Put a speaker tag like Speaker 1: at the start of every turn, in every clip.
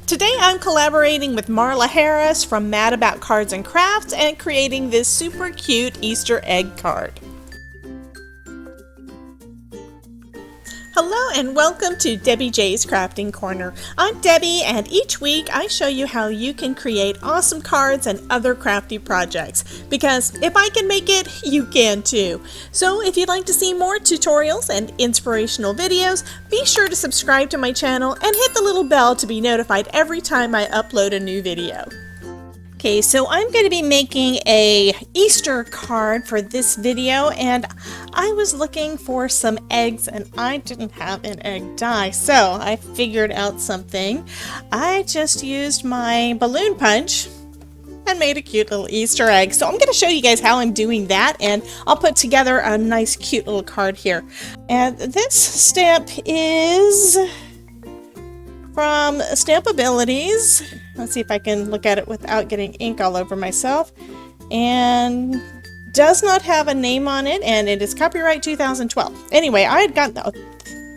Speaker 1: Today I'm collaborating with Marla Harris from Mad About Cards and Crafts and creating this super cute Easter egg card. Hello and welcome to Debbie J's Crafting Corner. I'm Debbie and each week I show you how you can create awesome cards and other crafty projects. Because if I can make it, you can too. So if you'd like to see more tutorials and inspirational videos, be sure to subscribe to my channel and hit the little bell to be notified every time I upload a new video. Okay, so I'm going to be making a Easter card for this video, and I was looking for some eggs and I didn't have an egg die, so I figured out something. I just used my balloon punch and made a cute little Easter egg. So I'm going to show you guys how I'm doing that, and I'll put together a nice cute little card here. And this stamp is from Stampabilities. Let's see if I can look at it without getting ink all over myself. And does not have a name on it, and it is copyright 2012. Anyway, I had gotten,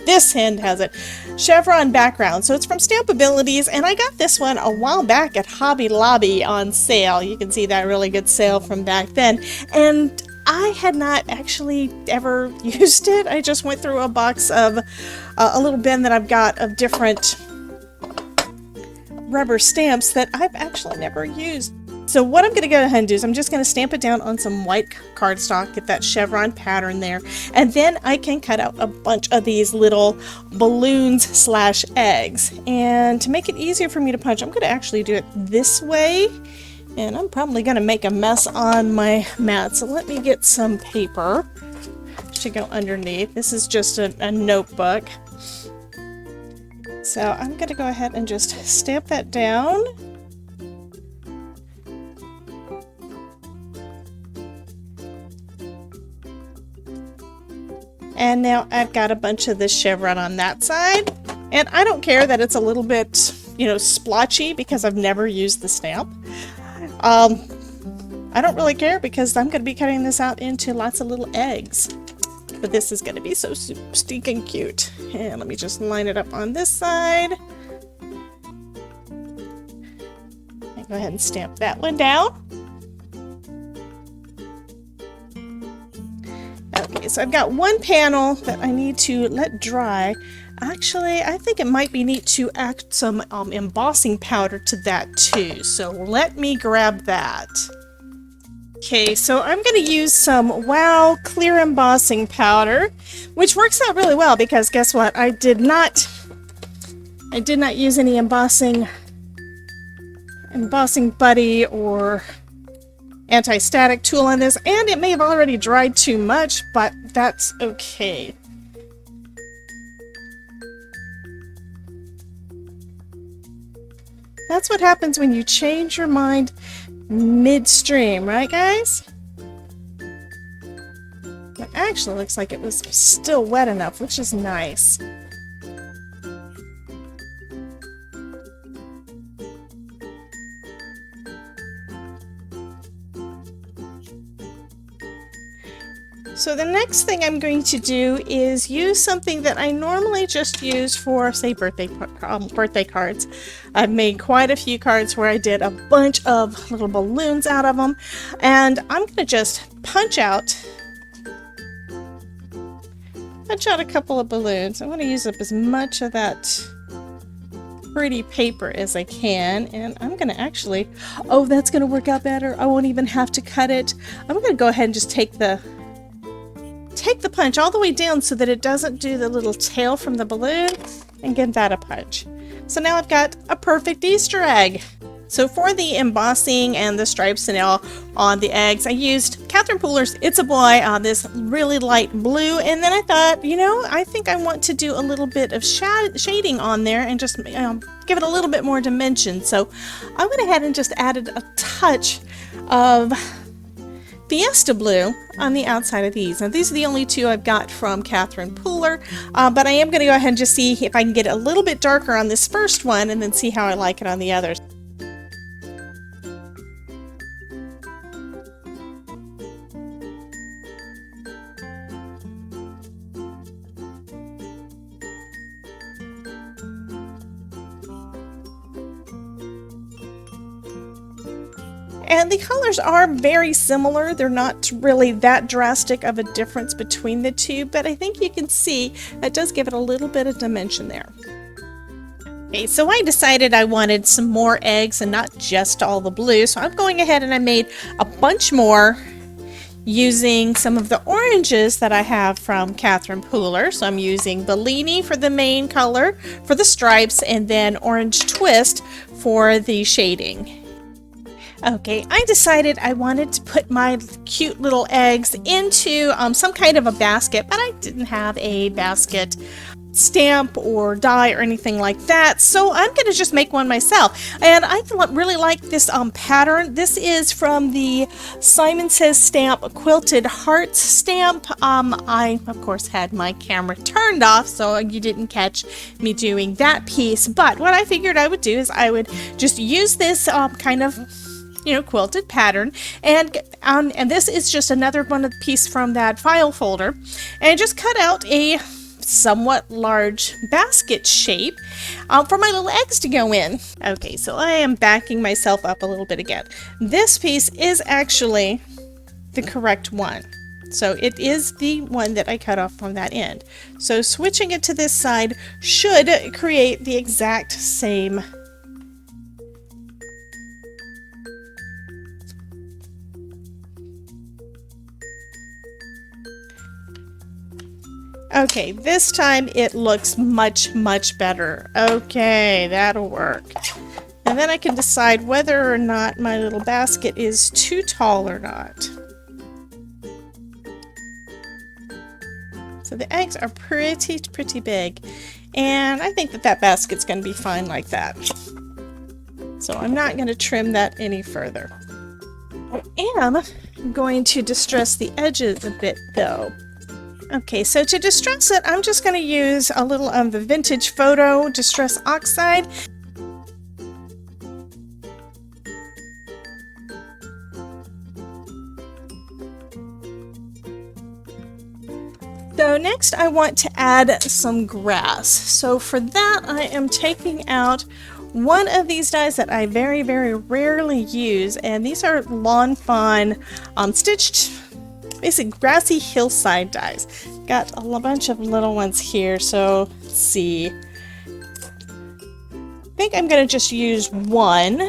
Speaker 1: this end has it, chevron background. So it's from Stampabilities, and I got this one a while back at Hobby Lobby on sale. You can see that really good sale from back then. And I had not actually ever used it. I just went through a box of a little bin that I've got of different rubber stamps that I've actually never used. So what I'm going to go ahead and do is I'm just going to stamp it down on some white cardstock, get that chevron pattern there, and then I can cut out a bunch of these little balloons slash eggs. And to make it easier for me to punch, I'm going to actually do it this way, and I'm probably going to make a mess on my mat. So let me get some paper to go underneath. This is just a notebook. So I'm going to go ahead and just stamp that down. And now I've got a bunch of this chevron on that side. And I don't care that it's a little bit, splotchy because I've never used the stamp. I don't really care because I'm going to be cutting this out into lots of little eggs. But this is going to be so stinking cute. And let me just line it up on this side. And go ahead and stamp that one down. Okay, so I've got one panel that I need to let dry. Actually, I think it might be neat to add some embossing powder to that too. So let me grab that. Okay, so I'm going to use some Wow clear embossing powder, which works out really well because guess what? I did not use any embossing buddy or anti-static tool on this, and it may have already dried too much, but that's okay. That's what happens when you change your mind midstream, right guys? It actually looks like it was still wet enough, which is nice. So the next thing I'm going to do is use something that I normally just use for, say, birthday cards. I've made quite a few cards where I did a bunch of little balloons out of them, and I'm going to just punch out a couple of balloons. I want to use up as much of that pretty paper as I can, and I'm going to actually, oh, that's going to work out better. I won't even have to cut it. I'm going to go ahead and just take the punch all the way down so that it doesn't do the little tail from the balloon, and give that a punch. So now I've got a perfect Easter egg. So for the embossing and the stripes and all on the eggs, I used Catherine Pooler's It's a Boy, this really light blue, and then I thought, I think I want to do a little bit of shading on there and just give it a little bit more dimension. So I went ahead and just added a touch of Fiesta Blue on the outside of these. Now these are the only two I've got from Catherine Pooler, but I am going to go ahead and just see if I can get it a little bit darker on this first one and then see how I like it on the others. And the colors are very similar. They're not really that drastic of a difference between the two, but I think you can see that does give it a little bit of dimension there. Okay, so I decided I wanted some more eggs and not just all the blue, so I'm going ahead and I made a bunch more using some of the oranges that I have from Catherine Pooler. So I'm using Bellini for the main color for the stripes, and then Orange Twist for the shading. Okay, I decided I wanted to put my cute little eggs into some kind of a basket, but I didn't have a basket stamp or die or anything like that, so I'm going to just make one myself. And I really like this pattern. This is from the Simon Says Stamp Quilted Hearts stamp. I of course had my camera turned off, so you didn't catch me doing that piece, but what I figured I would do is I would just use this kind of quilted pattern, and this is just another one of the piece from that file folder, and just cut out a somewhat large basket shape for my little eggs to go in. Okay, so I am backing myself up a little bit again. This piece is actually the correct one. So it is the one that I cut off from that end. So switching it to this side should create the exact same . Okay, this time it looks much better. Okay, that'll work. And then I can decide whether or not my little basket is too tall or not. So the eggs are pretty big, and I think that basket's going to be fine like that. So I'm not going to trim that any further. I am going to distress the edges a bit though. Okay, so to distress it, I'm just going to use a little of the Vintage Photo Distress Oxide. So next I want to add some grass. So for that I am taking out one of these dies that I very rarely use, and these are Lawn Fawn stitched basically grassy hillside dies. Got a bunch of little ones here, so let's see. I think I'm going to just use one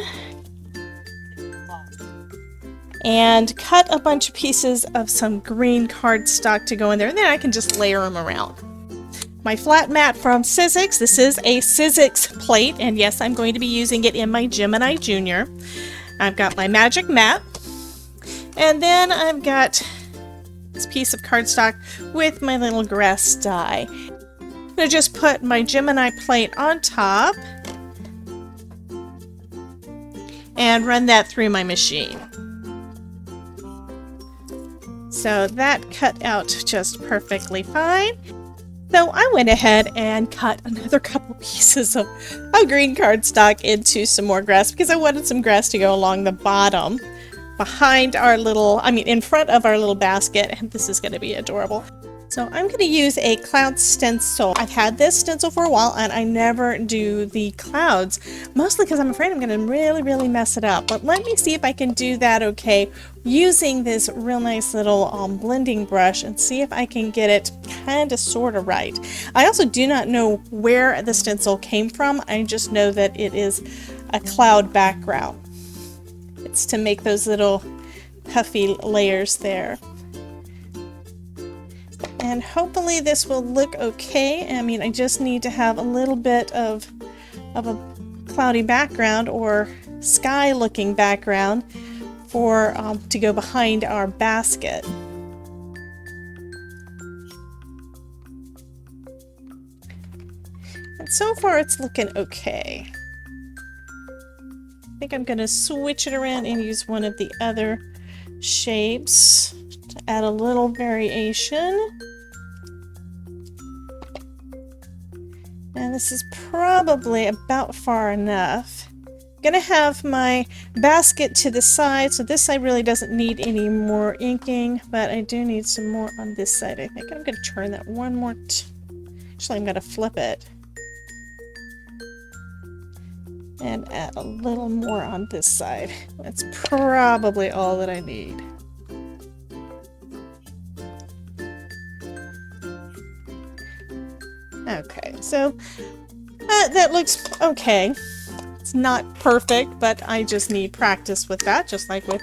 Speaker 1: and cut a bunch of pieces of some green cardstock to go in there, and then I can just layer them around. My flat mat from Sizzix. This is a Sizzix plate, and yes, I'm going to be using it in my Gemini Junior. I've got my magic mat, and then I've got this piece of cardstock with my little grass die. I'm going to just put my Gemini plate on top and run that through my machine. So that cut out just perfectly fine. So I went ahead and cut another couple pieces of green cardstock into some more grass because I wanted some grass to go along the bottom behind our little, in front of our little basket, and this is going to be adorable. So I'm going to use a cloud stencil. I've had this stencil for a while and I never do the clouds, mostly because I'm afraid I'm going to really mess it up. But let me see if I can do that okay using this real nice little blending brush and see if I can get it kind of sort of right. I also do not know where the stencil came from. I just know that it is a cloud background. It's to make those little puffy layers there. And hopefully this will look okay. I just need to have a little bit of a cloudy background or sky looking background for to go behind our basket. And so far it's looking okay. I think I'm going to switch it around and use one of the other shapes to add a little variation. And this is probably about far enough. I'm going to have my basket to the side, so this side really doesn't need any more inking, but I do need some more on this side. I think I'm going to turn that one more. Actually, I'm going to flip it. And add a little more on this side. That's probably all that I need. Okay, so that looks okay. It's not perfect, but I just need practice with that, just like with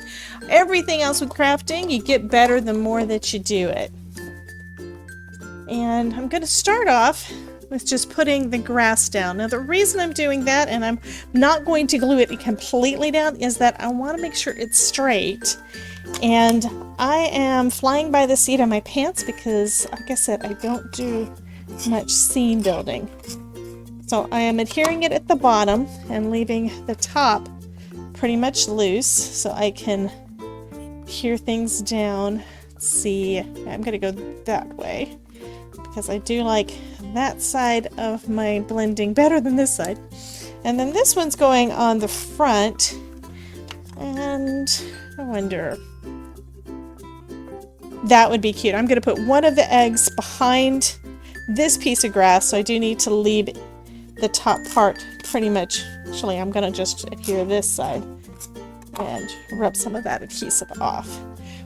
Speaker 1: everything else with crafting. You get better the more that you do it. And I'm going to start off with just putting the grass down. Now the reason I'm doing that, and I'm not going to glue it completely down, is that I want to make sure it's straight. And I am flying by the seat of my pants because, like I said, I don't do much seam building. So I am adhering it at the bottom and leaving the top pretty much loose so I can adhere things down. Let's see, I'm going to go that way because I do like that side of my blending better than this side. And then this one's going on the front, and I wonder, that would be cute. I'm going to put one of the eggs behind this piece of grass, so I do need to leave the top part pretty much. Actually, I'm going to just adhere this side and rub some of that adhesive off.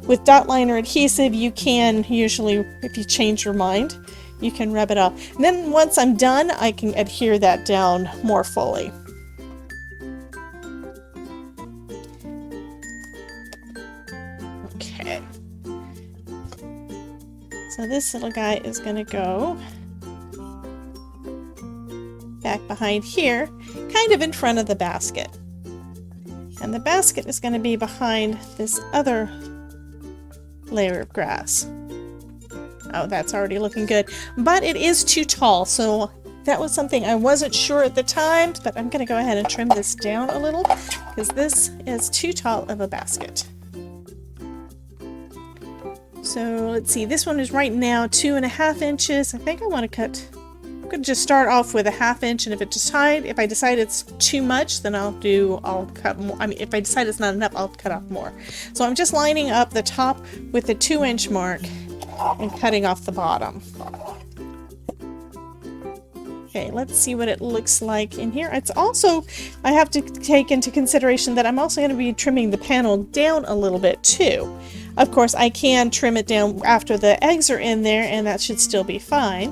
Speaker 1: With dot liner adhesive, you can usually, if you change your mind, you can rub it off. And then once I'm done, I can adhere that down more fully. Okay. So this little guy is going to go back behind here, kind of in front of the basket. And the basket is going to be behind this other layer of grass. Oh, that's already looking good, but it is too tall, so that was something I wasn't sure at the time, but I'm going to go ahead and trim this down a little because this is too tall of a basket. So let's see, this one is right now 2.5 inches. I think I want to cut, I'm going to just start off with a 1/2 inch, and if I decide it's too much, then I'll cut more. I mean, if I decide it's not enough, I'll cut off more. So I'm just lining up the top with the 2-inch mark and cutting off the bottom. Okay, let's see what it looks like in here. It's also, I have to take into consideration that I'm also going to be trimming the panel down a little bit too. Of course, I can trim it down after the eggs are in there, and that should still be fine.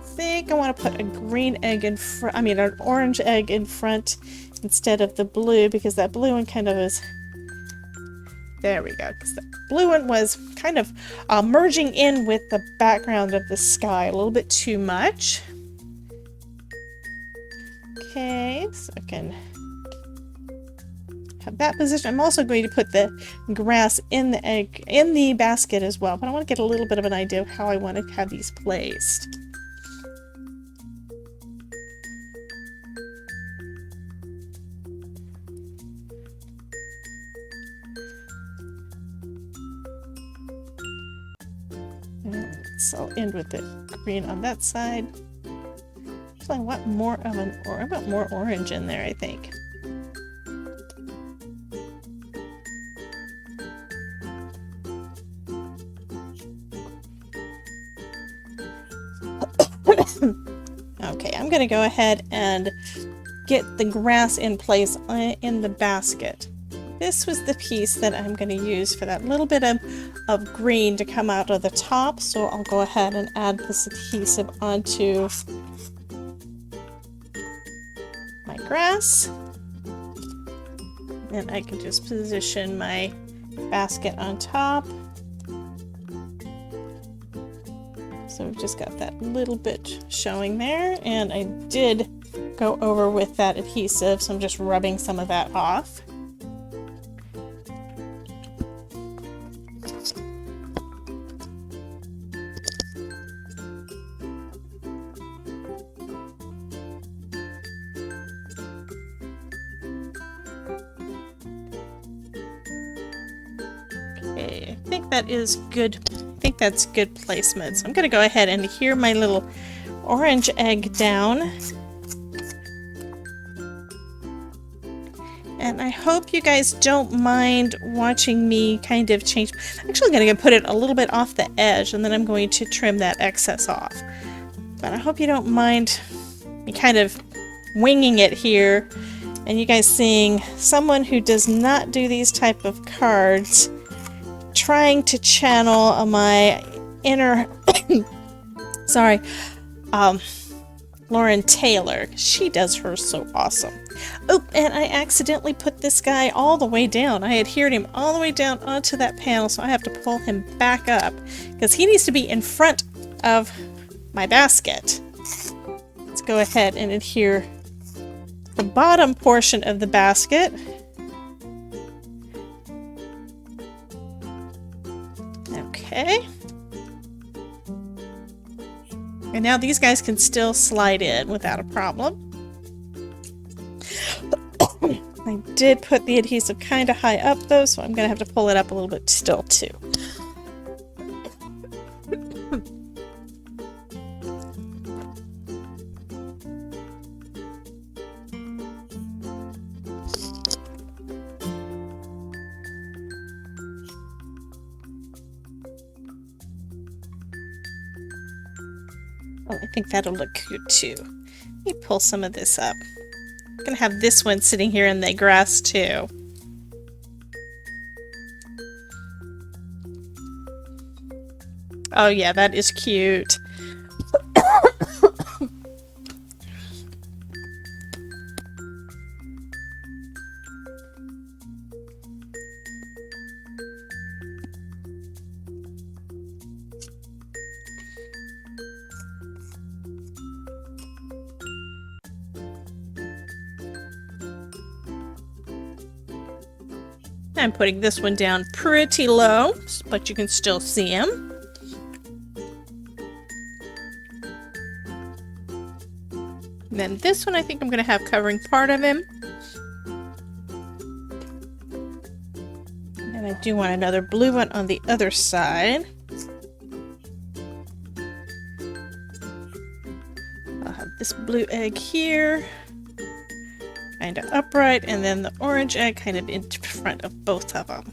Speaker 1: I think I want to put a green egg in front, I mean an orange egg in front instead of the blue, because that blue one kind of is, there we go, because the blue one was kind of merging in with the background of the sky a little bit too much. Okay, so I can have that position. I'm also going to put the grass in the basket as well, but I want to get a little bit of an idea of how I want to have these placed. So I'll end with the green on that side. So I want more of I want more orange in there, I think. Okay, I'm going to go ahead and get the grass in place in the basket. This was the piece that I'm going to use for that little bit of green to come out of the top, so I'll go ahead and add this adhesive onto my grass. And I can just position my basket on top. So we've just got that little bit showing there, and I did go over with that adhesive, so I'm just rubbing some of that off. Okay, I think that is good. I think that's good placement. So I'm going to go ahead and adhere my little orange egg down. And I hope you guys don't mind watching me kind of change. I'm actually going to put it a little bit off the edge, and then I'm going to trim that excess off. But I hope you don't mind me kind of winging it here, and you guys seeing someone who does not do these type of cards trying to channel my inner sorry, Lauren Taylor. She does hers so awesome. Oh, and I accidentally put this guy all the way down. I adhered him all the way down onto that panel, so I have to pull him back up because he needs to be in front of my basket. Let's go ahead and adhere the bottom portion of the basket. Okay. And now these guys can still slide in without a problem. I did put the adhesive kind of high up though, so I'm going to have to pull it up a little bit still too. Oh, I think that'll look cute too. Let me pull some of this up. I'm gonna have this one sitting here in the grass too. Oh yeah, that is cute. I'm putting this one down pretty low, but you can still see him. And then this one I think I'm going to have covering part of him. And I do want another blue one on the other side. I'll have this blue egg here, kind of upright, and then the orange egg kind of in front of both of them.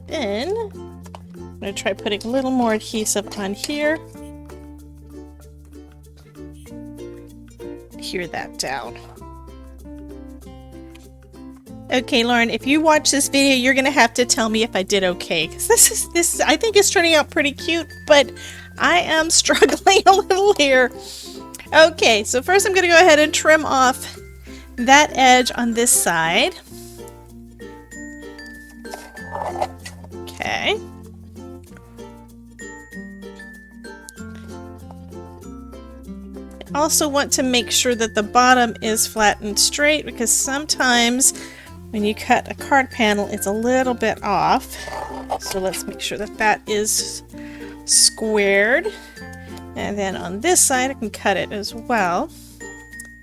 Speaker 1: Then I'm going to try putting a little more adhesive on here. Adhere that down. Okay, Lauren, if you watch this video, you're gonna have to tell me if I did okay, because this I think is turning out pretty cute, but I am struggling a little here. Okay, so first I'm gonna go ahead and trim off that edge on this side. Okay. I also want to make sure that the bottom is flat and straight, because sometimes when you cut a card panel, it's a little bit off. So let's make sure that that is squared. And then on this side, I can cut it as well.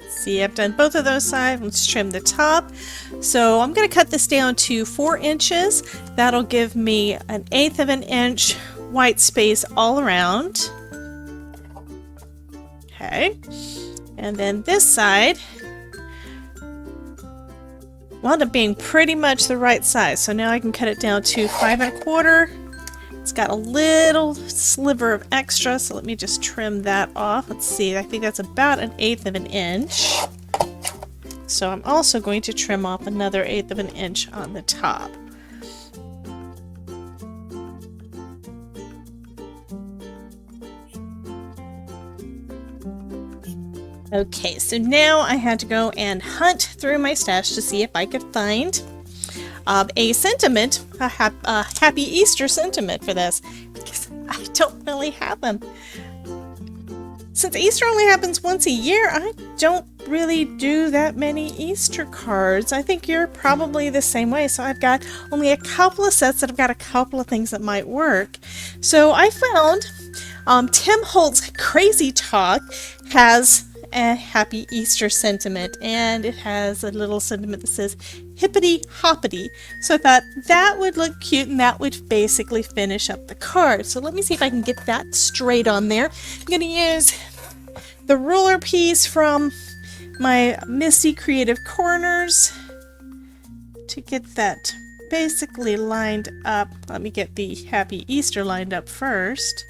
Speaker 1: See, I've done both of those sides. Let's trim the top. So I'm going to cut this down to 4 inches. That'll give me 1/8 of an inch white space all around. Okay. And then this side wound up being pretty much the right size, so now I can cut it down to 5 1/4. It's got a little sliver of extra, so let me just trim that off. Let's see, I think that's about 1/8 of an inch. So I'm also going to trim off another 1/8 of an inch on the top. Okay, so now I had to go and hunt through my stash to see if I could find a sentiment, a happy Easter sentiment for this, because I don't really have them. Since Easter only happens once a year, I don't really do that many Easter cards. I think you're probably the same way, so I've got only a couple of sets that I've got a couple of things that might work. So I found Tim Holt's Crazy Talk has a happy Easter sentiment, and it has a little sentiment that says hippity hoppity. So I thought that would look cute, and that would basically finish up the card. So let me see if I can get that straight on there. I'm going to use the ruler piece from my Misty Creative Corners to get that basically lined up. Let me get the Happy Easter lined up first.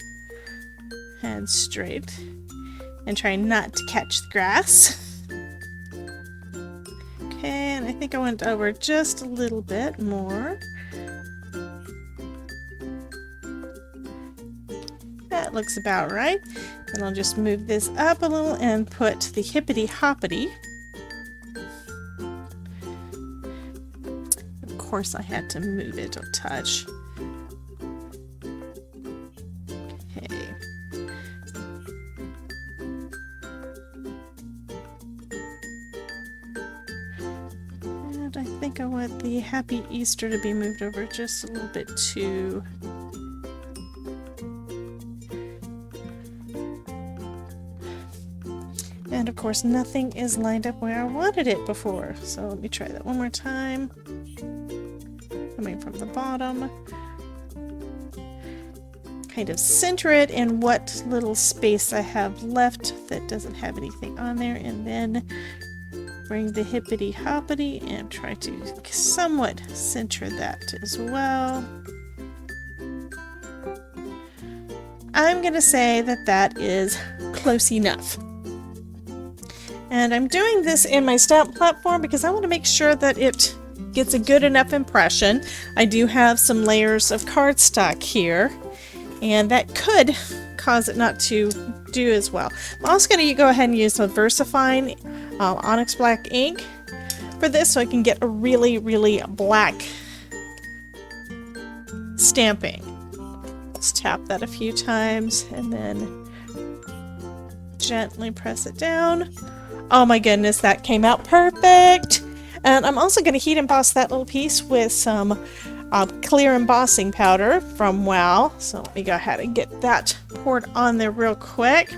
Speaker 1: And straight. And try not to catch the grass. Okay, and I think I went over just a little bit more. That looks about right. And I'll just move this up a little and put the hippity hoppity. Of course I had to move it a touch. Okay. And I think I want the Happy Easter to be moved over just a little bit too. And of course nothing is lined up where I wanted it before. So let me try that one more time. Coming from the bottom. Kind of center it in what little space I have left that doesn't have anything on there, and then bring the hippity hoppity and try to somewhat center that as well. I'm going to say that that is close enough. And I'm doing this in my stamp platform because I want to make sure that it gets a good enough impression. I do have some layers of cardstock here, and that could cause it not to do as well. I'm also going to go ahead and use some VersaFine Onyx Black ink for this so I can get a really, really black stamping. Let's tap that a few times and then gently press it down. Oh my goodness, that came out perfect! And I'm also going to heat emboss that little piece with some clear embossing powder from Wow. So let me go ahead and get that poured on there real quick.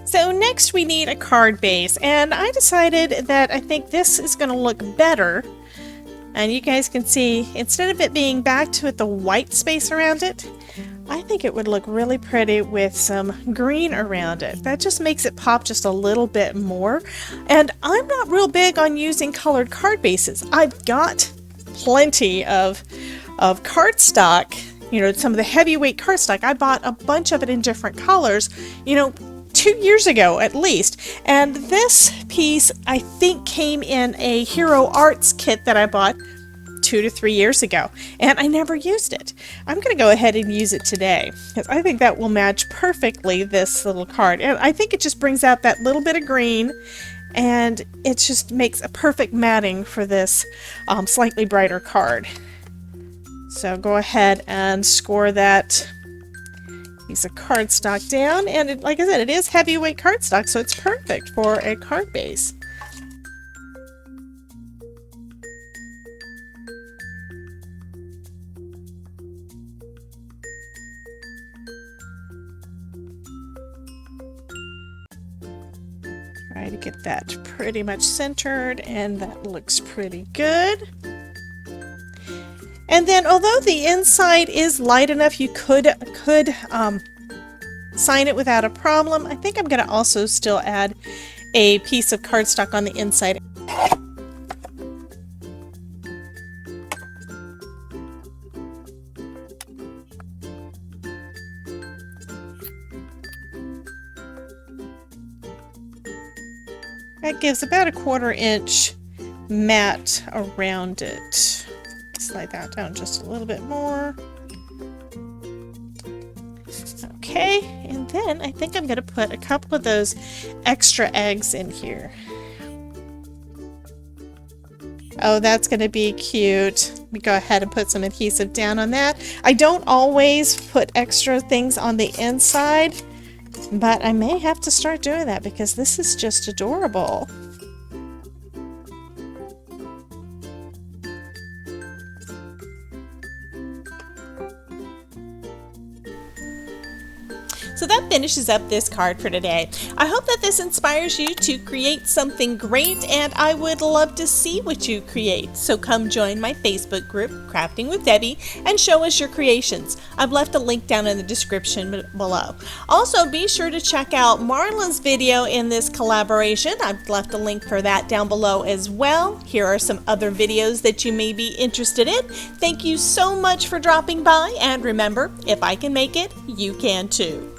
Speaker 1: So next we need a card base, and I decided that I think this is going to look better. And you guys can see, instead of it being back to the white space around it, I think it would look really pretty with some green around it. That just makes it pop just a little bit more. And I'm not real big on using colored card bases. I've got plenty of cardstock, you know, some of the heavyweight cardstock. I bought a bunch of it in different colors, you know, 2 years ago at least. And this piece I think came in a Hero Arts kit that I bought 2 to 3 years ago, and I never used it. I'm going to go ahead and use it today because I think that will match perfectly this little card, and I think it just brings out that little bit of green, and it just makes a perfect matting for this slightly brighter card. So go ahead and score that piece of cardstock down, and it, like I said, it is heavyweight cardstock, so it's perfect for a card base. Try to get that pretty much centered, and that looks pretty good. And then, although the inside is light enough, you could sign it without a problem. I think I'm going to also still add a piece of cardstock on the inside. That gives about a 1/4 inch mat around it. Slide that down just a little bit more. Okay, and then I think I'm going to put a couple of those extra eggs in here. Oh, that's going to be cute. Let me go ahead and put some adhesive down on that. I don't always put extra things on the inside, but I may have to start doing that because this is just adorable. So So that finishes up this card for today. I hope that this inspires you to create something great, and I would love to see what you create. So come join my Facebook group, Crafting with Debbie, and show us your creations. I've left a link down in the description below. Also, be sure to check out Marla's video in this collaboration. I've left a link for that down below as well. Here are some other videos that you may be interested in. Thank you so much for dropping by, and remember, if I can make it, you can too.